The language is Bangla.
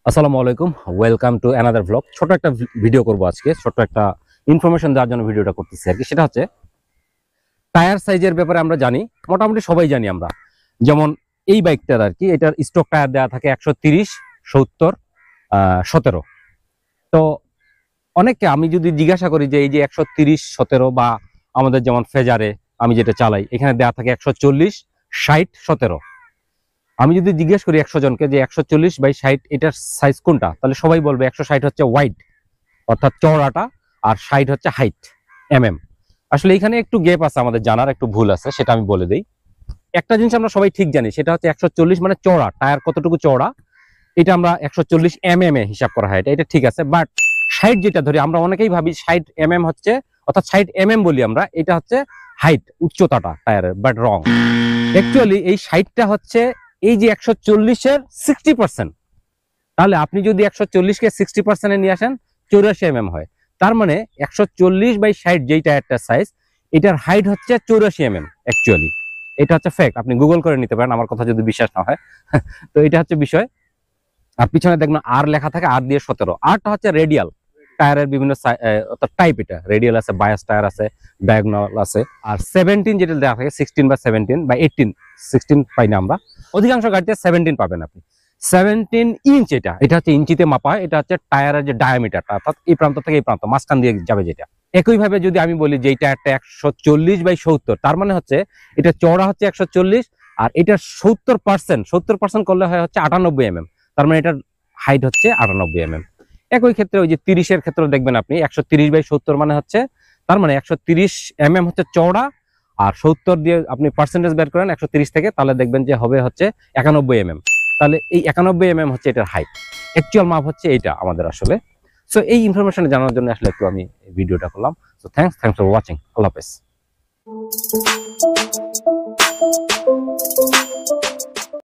আসসালামু আলাইকুম, ওয়েলকাম টু অ্যানাদার ভ্লগ। ছোট একটা ভিডিও করব আজকে, ছোট একটা ইনফরমেশন দেওয়ার জন্য ভিডিওটা করতেছি আর কি। সেটা হচ্ছে টায়ার সাইজের ব্যাপারে আমরা জানি, মোটামুটি সবাই জানি আমরা। যেমন এই বাইকটার আর কি, এটার স্টক টায়ার দেওয়া থাকে 130, 70, 17। তো অনেককে আমি যদি জিজ্ঞাসা করি যে এই যে 130, 17 বা আমাদের যেমন ফেজারে আমি যেটা চালাই এখানে দেওয়া থাকে 140, 60, 17। আমি যদি জিজ্ঞেস করি 100 জনকে যে 140/60 এটার সাইজ কোনটা, তাহলে সবাই বলবে 160 হচ্ছে ওয়াইড, অর্থাৎ চওড়াটা, আর 60 হচ্ছে হাইট, আসলে এখানে একটু গ্যাপ আছে, আমাদের জানার একটু ভুল আছে, সেটা আমি বলে দিই। একটা জিনিস আমরা সবাই ঠিক জানি, সেটা হচ্ছে 140 মানে চওড়া, টায়ার কতটুকু চওড়া এটা আমরা 140 এ হিসাব করা হয়, এটা ঠিক আছে। বাট 60 যেটা ধরি আমরা, অনেকেই ভাবি 60 হচ্ছে, অর্থাৎ 60 বলি আমরা, এটা হচ্ছে হাইট, উচ্চতাটা টায়ারের, বাট রং। অ্যাকচুয়ালি এই 60টা হচ্ছে এই যে 140-এর 60%। তাহলে আপনি যদি 140-কে 60% নিয়ে আসেন 84 হয়। তার মানে 140/60 যেই টায়ারটার সাইজ, এটার হাইট হচ্ছে 84 অ্যাকচুয়ালি। এটা হচ্ছে ফ্যাক্ট, আপনি গুগল করে নিতে পারেন আমার কথা যদি বিশ্বাস না হয়। তো এটা হচ্ছে বিষয়। আর পিছনে দেখবেন আর লেখা থাকে, আর দিয়ে 17। আরটা হচ্ছে রেডিয়াল টায়ারের বিভিন্ন টাইপ, এটা রেডিয়াল আছে, বায়াস টায়ার আছে, ডায়াগোনাল আছে। আর 17 যেটা দেওয়া থাকে 16 বা 17 বা 18, 16 পাই না আমরা, অধিকাংশ গাড়িতে 17 পাবেন আপনি। 17 ইঞ্চ, এটা হচ্ছে ইঞ্চিতে মাপা হয়। এটা হচ্ছে টায়ারের যে ডায়ামিটারটা, অর্থাৎ এই প্রান্ত থেকে এই প্রান্ত মাঝখান দিয়ে যাবে যেটা। একইভাবে যদি আমি বলি যে এই টায়ারটা 140/70, তার মানে হচ্ছে এটা চওড়া হচ্ছে 140, আর এটার 70% করলে হয় হচ্ছে 98 তার মানে এটার হাইট হচ্ছে 98 একই ক্ষেত্রে ওই যে 30-এর ক্ষেত্রে দেখবেন আপনি 130/70 মানে হচ্ছে, তার মানে 130 হচ্ছে চওড়া, আর 70 দিয়ে আপনি পার্সেন্টেজ বের করেন 130 থেকে, তাহলে দেখবেন যে হবে হচ্ছে 91 তাহলে এই 91 হচ্ছে এটার হাইট। অ্যাকচুয়াল মাপ হচ্ছে এইটা আমাদের আসলে। সো এই ইনফরমেশন জানার জন্য আসলে একটু আমি ভিডিওটা করলাম। So thanks for watching. আল্লাহ হাফেজ।